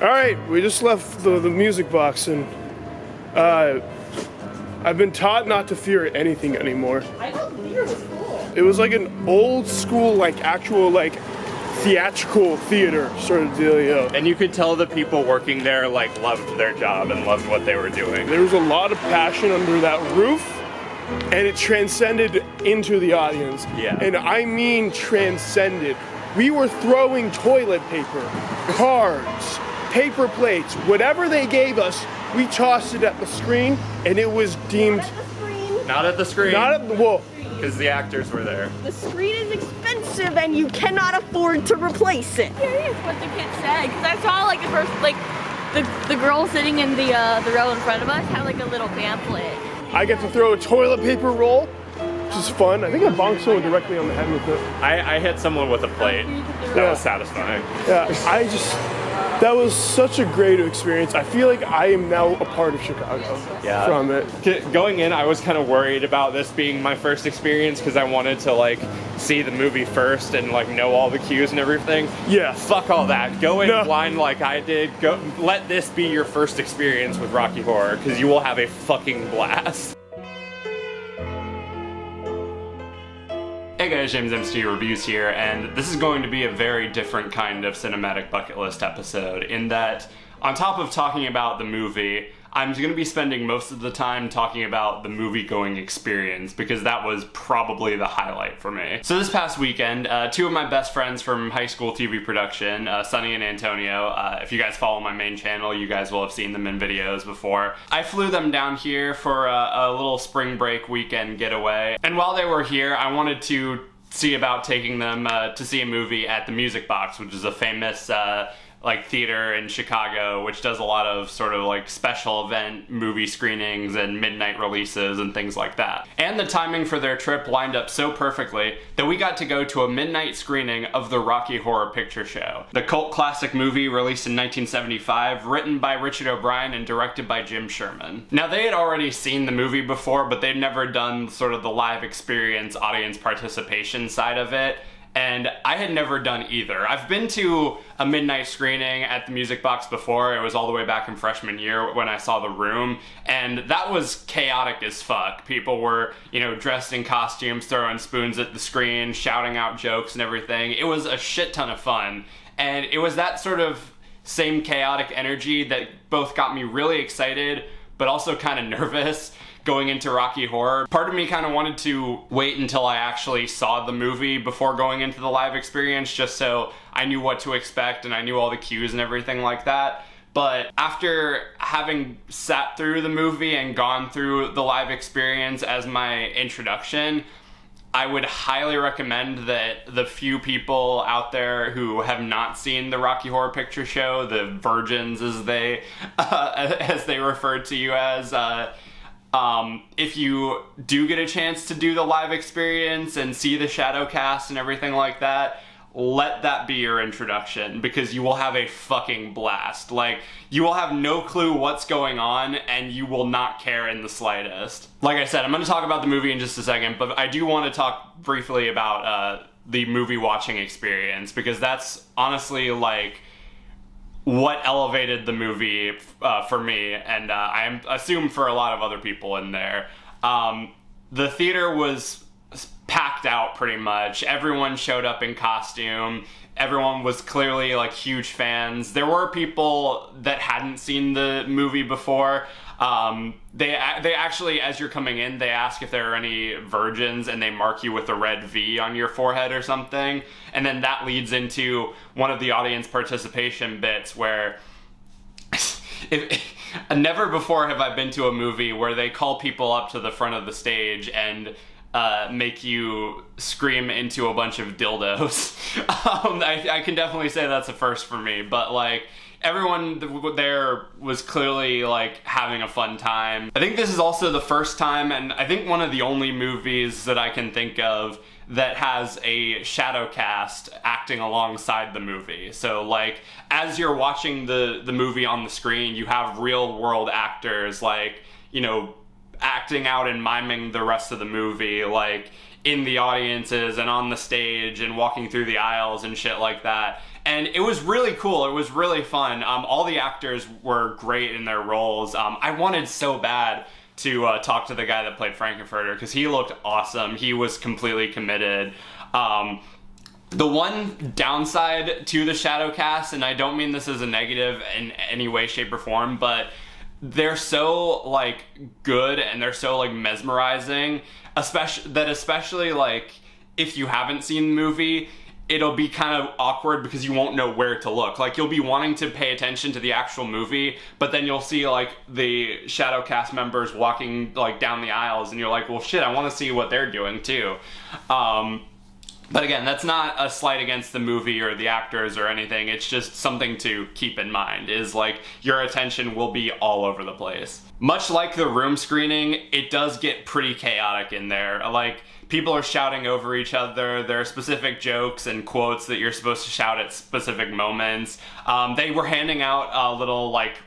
All right, we just left the music box, and I've been taught not to fear anything anymore. I thought theater was cool. It was like an old school, like actual, like theatrical theater sort of dealio. And you could tell the people working there like loved their job and loved what they were doing. There was a lot of passion under that roof, and it transcended into the audience. Yeah. And I mean transcended. We were throwing toilet paper, cards, paper plates, whatever they gave us, we tossed it at the screen, and it was deemed... Not at the screen. Not at the... Well... Because the actors were there. The screen is expensive, and you cannot afford to replace it. Curious what the kid said, because I saw like the first, like, the girl sitting in the row in front of us had like a little pamphlet. I get to throw a toilet paper roll, which is fun. I think I bonked someone directly on the head with it. I hit someone with a plate. That was satisfying. Yeah, that was such a great experience. I feel like I am now a part of Chicago from it. Going in, I was kind of worried about this being my first experience because I wanted to like see the movie first and like know all the cues and everything. Yeah. Fuck all that. Go in blind like I did. Go. Let this be your first experience with Rocky Horror because you will have a fucking blast. Hey guys, JamesMCD Reviews here, and this is going to be a very different kind of cinematic bucket list episode in that, on top of talking about the movie, I'm going to be spending most of the time talking about the movie-going experience because that was probably the highlight for me. So this past weekend, two of my best friends from high school TV production, Sunny and Antonio, if you guys follow my main channel, you guys will have seen them in videos before. I flew them down here for a little spring break weekend getaway, and while they were here, I wanted to see about taking them to see a movie at the Music Box, which is a famous like theater in Chicago, which does a lot of sort of like special event movie screenings and midnight releases and things like that. And the timing for their trip lined up so perfectly that we got to go to a midnight screening of the Rocky Horror Picture Show, the cult classic movie released in 1975, written by Richard O'Brien and directed by Jim Sherman. Now they had already seen the movie before, but they'd never done sort of the live experience audience participation side of it. And I had never done either. I've been to a midnight screening at the Music Box before. It was all the way back in freshman year when I saw The Room, and that was chaotic as fuck. People were, you know, dressed in costumes, throwing spoons at the screen, shouting out jokes and everything. It was a shit ton of fun, and it was that sort of same chaotic energy that both got me really excited, but also kind of nervous going into Rocky Horror. Part of me kind of wanted to wait until I actually saw the movie before going into the live experience, just so I knew what to expect and I knew all the cues and everything like that. But after having sat through the movie and gone through the live experience as my introduction, I would highly recommend that the few people out there who have not seen the Rocky Horror Picture Show, the virgins as they referred to you as, if you do get a chance to do the live experience and see the shadow cast and everything like that, let that be your introduction because you will have a fucking blast. Like, you will have no clue what's going on and you will not care in the slightest. Like I said, I'm going to talk about the movie in just a second, but I do want to talk briefly about the movie watching experience because that's honestly like what elevated the movie for me, and I assume for a lot of other people in there. The theater was packed out pretty much. Everyone showed up in costume. Everyone was clearly like huge fans. There were people that hadn't seen the movie before. They actually, as you're coming in, they ask if there are any virgins and they mark you with a red V on your forehead or something. And then that leads into one of the audience participation bits where never before have I been to a movie where they call people up to the front of the stage and make you scream into a bunch of dildos. I can definitely say that's a first for me, but like, everyone there was clearly like having a fun time. I think this is also the first time, and I think one of the only movies that I can think of that has a shadow cast acting alongside the movie. So like, as you're watching the movie on the screen, you have real world actors like, you know, acting out and miming the rest of the movie, like in the audiences and on the stage and walking through the aisles and shit like that. And it was really cool. It was really fun. All the actors were great in their roles. I wanted so bad to talk to the guy that played Frankenfurter because he looked awesome. He was completely committed. The one downside to the shadow cast, and I don't mean this as a negative in any way, shape, or form, but they're so like good and they're so like mesmerizing, especially like if you haven't seen the movie, it'll be kind of awkward because you won't know where to look. Like, you'll be wanting to pay attention to the actual movie, but then you'll see like the shadow cast members walking like down the aisles and you're like, well shit, I want to see what they're doing too. But again, that's not a slight against the movie or the actors or anything. It's just something to keep in mind, is like your attention will be all over the place. Much like the Room screening, it does get pretty chaotic in there. Like, people are shouting over each other. There are specific jokes and quotes that you're supposed to shout at specific moments. They were handing out little like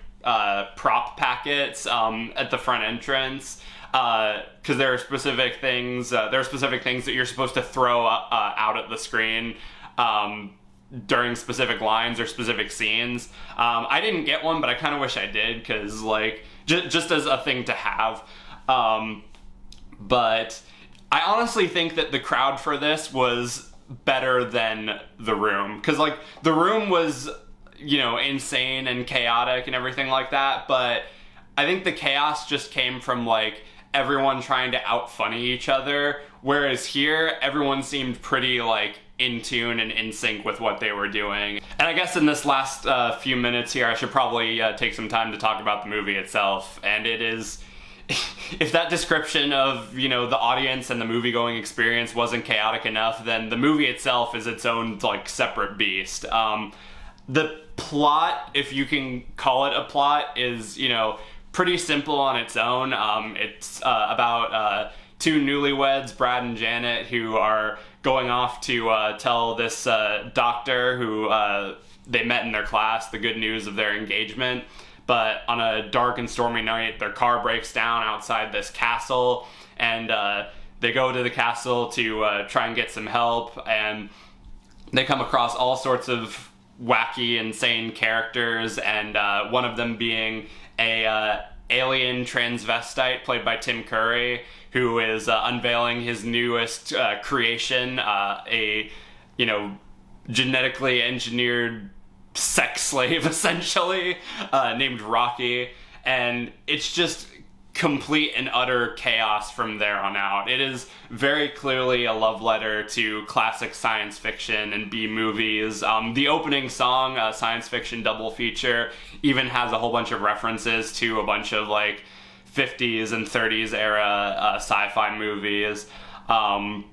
prop packets at the front entrance. Because there are specific things. That you're supposed to throw out at the screen during specific lines or specific scenes. I didn't get one, but I kind of wish I did, because like just as a thing to have. But I honestly think that the crowd for this was better than The Room, because like The Room was, you know, insane and chaotic and everything like that. But I think the chaos just came from like everyone trying to out-funny each other, whereas here, everyone seemed pretty, like, in tune and in sync with what they were doing. And I guess in this last few minutes here, I should probably take some time to talk about the movie itself. And it is, if that description of, you know, the audience and the movie-going experience wasn't chaotic enough, then the movie itself is its own, like, separate beast. The plot, if you can call it a plot, is, you know, pretty simple on its own. It's about two newlyweds, Brad and Janet, who are going off to tell this doctor who they met in their class the good news of their engagement. But on a dark and stormy night, their car breaks down outside this castle, and they go to the castle to try and get some help, and they come across all sorts of wacky, insane characters, and one of them being a alien transvestite played by Tim Curry, who is unveiling his newest creation, a, you know, genetically engineered sex slave, essentially, named Rocky. And it's just complete and utter chaos from there on out. It is very clearly a love letter to classic science fiction and B movies. The opening song, Science Fiction Double Feature, even has a whole bunch of references to a bunch of like 50s and 30s era sci-fi movies. And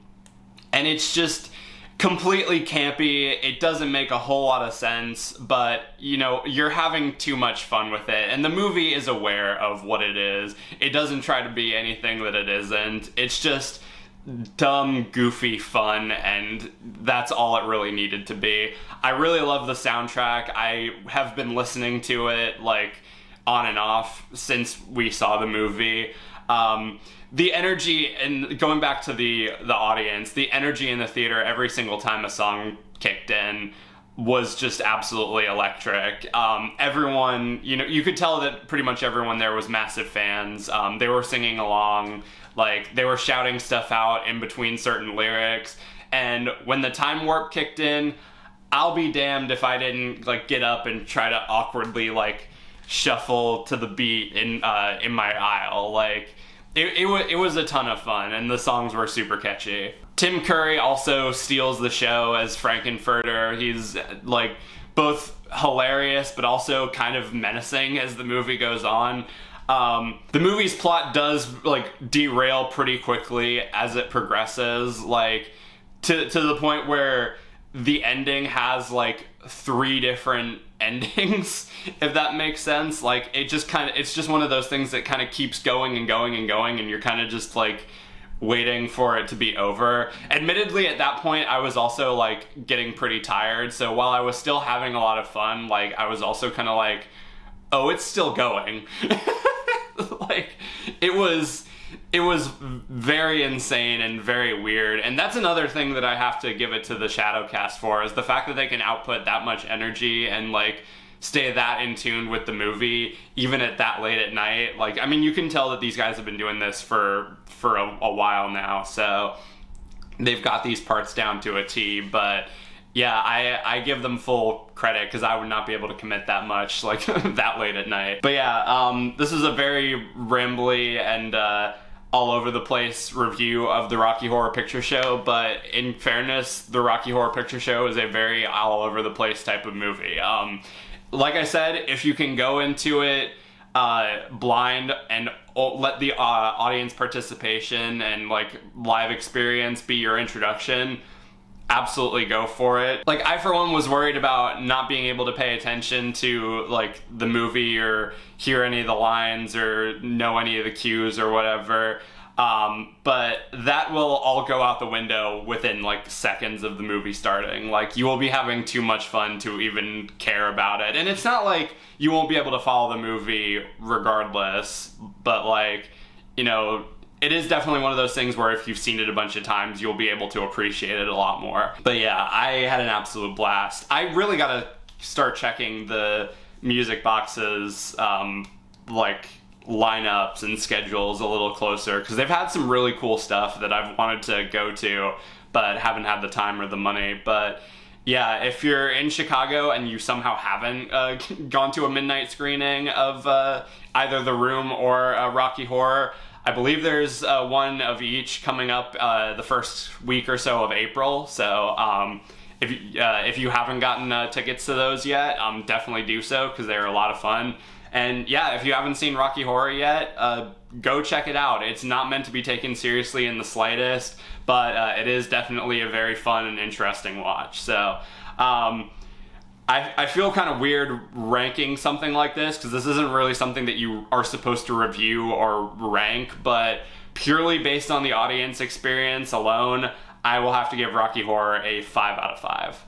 it's just completely campy. It doesn't make a whole lot of sense, but, you know, you're having too much fun with it. And the movie is aware of what it is. It doesn't try to be anything that it isn't. It's just dumb, goofy fun, and that's all it really needed to be. I really love the soundtrack. I have been listening to it, like, on and off since we saw the movie. The energy, and going back to the audience, the energy in the theater every single time a song kicked in was just absolutely electric. Everyone, you know, you could tell that pretty much everyone there was massive fans. They were singing along, like, they were shouting stuff out in between certain lyrics. And when the time warp kicked in, I'll be damned if I didn't, like, get up and try to awkwardly, like, shuffle to the beat in my aisle. Like, it was a ton of fun, and the songs were super catchy. Tim Curry also steals the show as Frankenfurter. He's like both hilarious but also kind of menacing as the movie goes on. The movie's plot does like derail pretty quickly as it progresses, like to the point where the ending has like 3 different endings, if that makes sense. Like, it's just one of those things that kind of keeps going and going and going, and you're kind of just like waiting for it to be over. Admittedly, at that point, I was also like getting pretty tired, so while I was still having a lot of fun, like, I was also kind of like, oh, it's still going. Like, it was it was very insane and very weird. And that's another thing that I have to give it to the Shadowcast for, is the fact that they can output that much energy and like stay that in tune with the movie even at that late at night. Like, I mean, you can tell that these guys have been doing this for a while now, so they've got these parts down to a T. But yeah, I give them full credit, because I would not be able to commit that much, like, that late at night. But yeah, this is a very rambly and all over the place review of the Rocky Horror Picture Show, but in fairness, the Rocky Horror Picture Show is a very all over the place type of movie. Like I said, if you can go into it blind and let the audience participation and like live experience be your introduction, absolutely go for it. Like, I for one was worried about not being able to pay attention to like the movie or hear any of the lines or know any of the cues or whatever. But that will all go out the window within like seconds of the movie starting. Like, you will be having too much fun to even care about it. And it's not like you won't be able to follow the movie regardless, but like, you know, it is definitely one of those things where if you've seen it a bunch of times, you'll be able to appreciate it a lot more. But yeah, I had an absolute blast. I really gotta start checking the music boxes, like lineups and schedules a little closer, because they've had some really cool stuff that I've wanted to go to, but haven't had the time or the money. But yeah, if you're in Chicago and you somehow haven't gone to a midnight screening of either The Room or Rocky Horror, I believe there's one of each coming up the first week or so of April. So if you haven't gotten tickets to those yet, definitely do so, because they're a lot of fun. And yeah, if you haven't seen Rocky Horror yet, go check it out. It's not meant to be taken seriously in the slightest, but it is definitely a very fun and interesting watch. So I feel kind of weird ranking something like this, because this isn't really something that you are supposed to review or rank, but purely based on the audience experience alone, I will have to give Rocky Horror a 5 out of 5.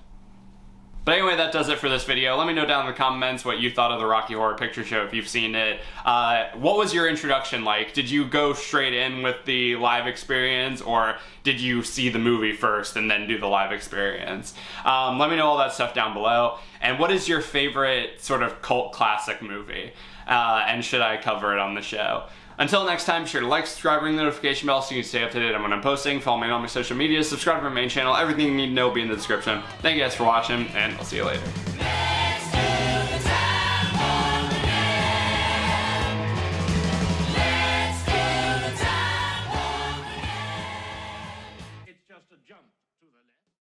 But anyway, that does it for this video. Let me know down in the comments what you thought of the Rocky Horror Picture Show if you've seen it. What was your introduction like? Did you go straight in with the live experience, or did you see the movie first and then do the live experience? Let me know all that stuff down below. And what is your favorite sort of cult classic movie? And should I cover it on the show? Until next time, be sure to like, subscribe, ring the notification bell so you can stay up to date on when I'm posting. Follow me on my social media, subscribe to my main channel. Everything you need to know will be in the description. Thank you guys for watching, and I'll see you later.